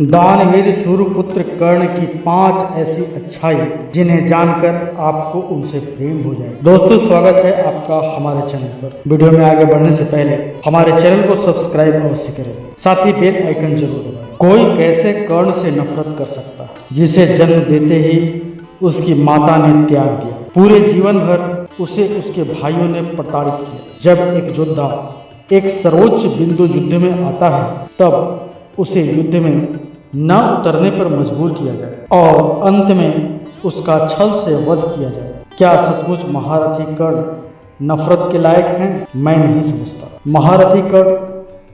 दानवीर सूर्यपुत्र कर्ण की 5 ऐसी अच्छाई जिन्हें जानकर आपको उनसे प्रेम हो जाए। दोस्तों, स्वागत है आपका हमारे चैनल पर। वीडियो में आगे बढ़ने से पहले हमारे चैनल को सब्सक्राइब अवश्य करें, साथ ही बेल आइकन जरूर दबाएं। कोई कैसे कर्ण से नफरत कर सकता है, जिसे जन्म देते ही उसकी माता ने त्याग दिया। पूरे जीवन भर उसे उसके भाइयों ने प्रताड़ित किया। जब एक योद्धा एक सर्वोच्च बिंदु युद्ध में आता है, तब उसे युद्ध में न उतरने पर मजबूर किया जाए और अंत में उसका छल से वध किया जाए। क्या सचमुच महारथी कर्ण नफरत के लायक हैं? मैं नहीं समझता। महारथी कर्ण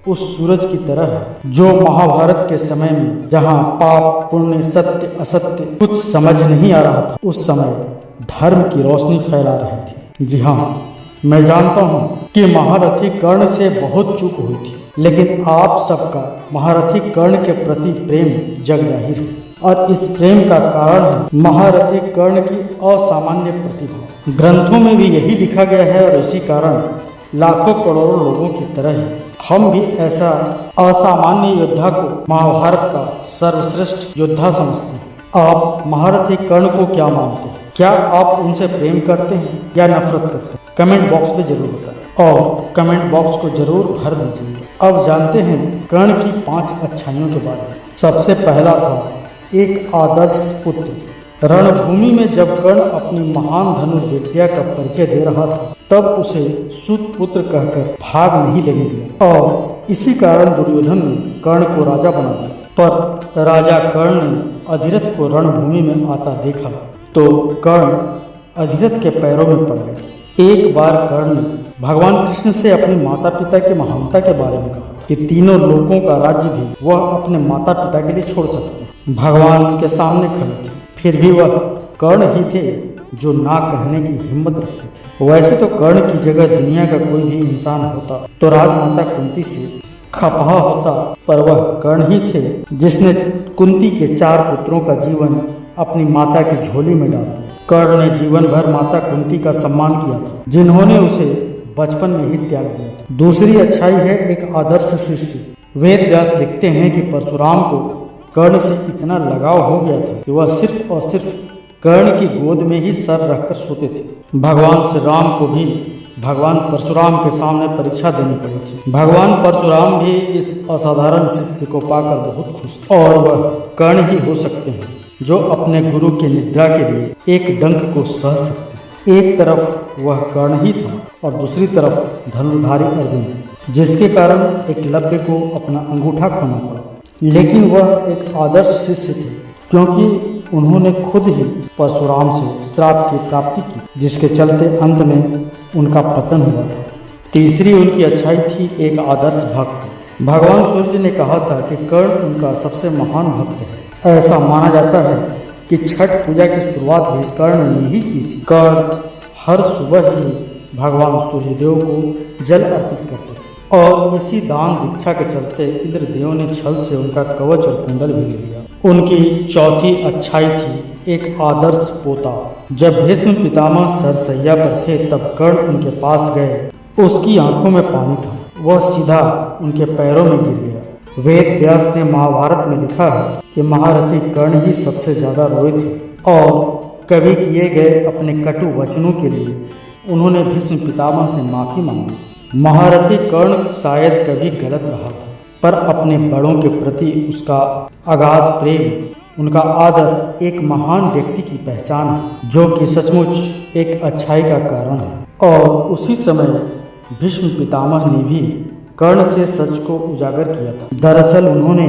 उस सूरज की तरह है जो महाभारत के समय में, जहां पाप पुण्य सत्य असत्य कुछ समझ नहीं आ रहा था, उस समय धर्म की रोशनी फैला रहे थे। जी हाँ, मैं जानता हूँ कि महारथी कर्ण से बहुत चूक हुई थी, लेकिन आप सबका महारथी कर्ण के प्रति प्रेम जग जाहिर है, और इस प्रेम का कारण है महारथी कर्ण की असामान्य प्रतिभा। ग्रंथों में भी यही लिखा गया है, और इसी कारण लाखों करोड़ों लोगों की तरह हम भी ऐसा असामान्य योद्धा को महाभारत का सर्वश्रेष्ठ योद्धा समझते हैं। आप महारथी कर्ण को क्या मानते हैं? क्या आप उनसे प्रेम करते हैं या नफरत करते हैं? कमेंट बॉक्स में जरूर बताएं, और कमेंट बॉक्स को जरूर भर दीजिए। अब जानते हैं कर्ण की 5 अच्छाइयों के बारे में। सबसे पहला था एक आदर्श पुत्र। रणभूमि में जब कर्ण अपनी महान धनुर्विद्या का परिचय दे रहा था, तब उसे सूत पुत्र कहकर भाग नहीं लेने दिया, और इसी कारण दुर्योधन ने कर्ण को राजा बना दिया। पर राजा कर्ण ने अधिरथ को रणभूमि में आता देखा तो कर्ण अधिरथ के पैरों में पड़ गए। एक बार कर्ण ने भगवान कृष्ण से अपने माता पिता की महानता के बारे में कहा कि तीनों लोगों का राज्य भी वह अपने माता पिता के लिए छोड़ सकते हैं। भगवान उनके सामने खड़े थे, फिर भी वह कर्ण ही थे जो ना कहने की हिम्मत रखते थे। वैसे तो कर्ण की जगह दुनिया का कोई भी इंसान होता तो राजमाता कुंती से खपा होता, पर वह कर्ण ही थे जिसने कुंती के 4 पुत्रों का जीवन अपनी माता की झोली में डाल दिया। कर्ण ने जीवन भर माता कुंती का सम्मान किया था, जिन्होंने उसे बचपन में ही त्याग दिया था। दूसरी अच्छाई है एक आदर्श शिष्य। वेद व्यास लिखते हैं कि परशुराम को कर्ण से इतना लगाव हो गया था कि वह सिर्फ और सिर्फ कर्ण की गोद में ही सर रखकर सोते थे। भगवान श्री राम को भी भगवान परशुराम के सामने परीक्षा देनी पड़ी थी। भगवान परशुराम भी इस असाधारण शिष्य को पाकर बहुत खुश थे, और वह कर्ण ही हो सकते हैं जो अपने गुरु की निद्रा के लिए एक डंक को सह सकते। एक तरफ वह कर्ण ही था और दूसरी तरफ धनुर्धारी अर्जुन, जिसके कारण एकलव्य को अपना अंगूठा खोना पड़ा। लेकिन वह एक आदर्श शिष्य थे, क्योंकि उन्होंने खुद ही परशुराम से श्राप की प्राप्ति की, जिसके चलते अंत में उनका पतन हुआ था। तीसरी उनकी अच्छाई थी एक आदर्श भक्त। भगवान सूर्य ने कहा था कि कर्ण उनका सबसे महान भक्त है। ऐसा माना जाता है कि छठ पूजा की शुरुआत भी कर्ण ने ही की थी। कर्ण हर सुबह ही भगवान सूर्यदेव को जल अर्पित करते थे, और इसी दान दीक्षा के चलते इंद्रदेव ने छल से उनका कवच और कुंडल भी ले लिया। उनकी चौथी अच्छाई थी एक आदर्श पोता। जब भीष्म पितामह सरसैया पर थे, तब कर्ण उनके पास गए। उसकी आंखों में पानी था, वह सीधा उनके पैरों में गिर गया। वेद व्यास ने महाभारत में लिखा है कि महारथी कर्ण ही सबसे ज्यादा रोए थे, और कभी किए गए अपने कटु वचनों के लिए उन्होंने भीष्म पितामह से माफी मांगी। महारथी कर्ण शायद कभी गलत रहा था, पर अपने बड़ों के प्रति उसका अगाध प्रेम, उनका आदर एक महान व्यक्ति की पहचान है, जो कि सचमुच एक अच्छाई का कारण है। और उसी समय भीष्म पितामह ने भी कर्ण से सच को उजागर किया था। दरअसल उन्होंने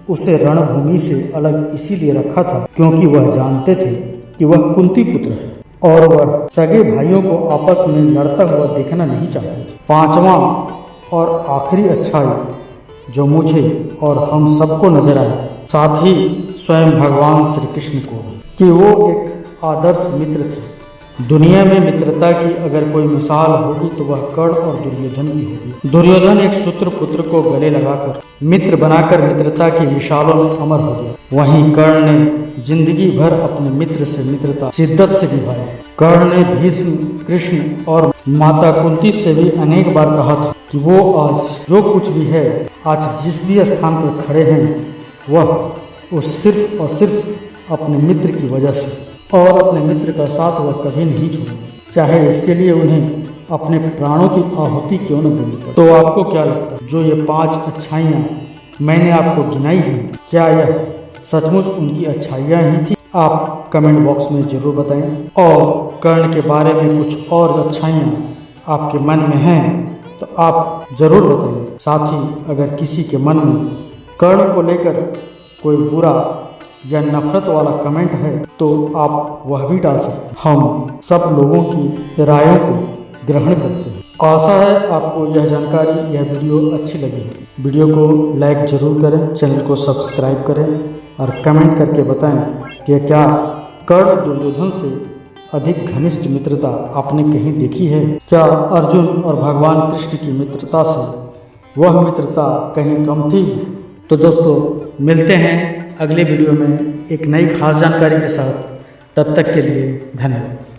उसे रणभूमि से अलग इसीलिए रखा था क्योंकि वह जानते थे कि वह कुंती पुत्र है, और वह सगे भाइयों को आपस में लड़ता हुआ देखना नहीं चाहते थे। 5वां और आखिरी अच्छाई जो मुझे और हम सबको नजर आया, साथ ही स्वयं भगवान श्री कृष्ण को, कि वो एक आदर्श मित्र थे। दुनिया में मित्रता की अगर कोई मिसाल होगी तो वह कर्ण और दुर्योधन की होगी। दुर्योधन एक सूत्र पुत्र को गले लगाकर मित्र बनाकर मित्रता की मिसालों में अमर हो गया। वहीं कर्ण ने जिंदगी भर अपने मित्र से मित्रता शिद्दत से निभाई। कर्ण ने भीष्म, कृष्ण और माता कुंती से भी अनेक बार कहा था कि वो आज जो कुछ भी है, आज जिस भी स्थान पर खड़े हैं, वो सिर्फ और सिर्फ अपने मित्र की वजह से, और अपने मित्र का साथ वह कभी नहीं छोड़ेंगे, चाहे इसके लिए उन्हें अपने प्राणों की आहुति क्यों न देनी पड़े। तो आपको क्या लगता है, जो ये 5 अच्छाइयाँ मैंने आपको गिनाई हैं, क्या यह सचमुच उनकी अच्छाइयाँ ही थी? आप कमेंट बॉक्स में ज़रूर बताएं। और कर्ण के बारे में कुछ और अच्छाइयाँ आपके मन में हैं तो आप ज़रूर बताइए। साथ ही अगर किसी के मन में कर्ण को लेकर कोई बुरा या नफरत वाला कमेंट है तो आप वह भी डाल सकते हैं। हम सब लोगों की रायों को ग्रहण करते हैं। आशा है आपको यह जानकारी, यह वीडियो अच्छी लगी है। वीडियो को लाइक जरूर करें, चैनल को सब्सक्राइब करें और कमेंट करके बताएं कि क्या कर्ण दुर्योधन से अधिक घनिष्ठ मित्रता आपने कहीं देखी है? क्या अर्जुन और भगवान कृष्ण की मित्रता से वह मित्रता कहीं कम थी? तो दोस्तों मिलते हैं अगले वीडियो में एक नई खास जानकारी के साथ। तब तक के लिए धन्यवाद।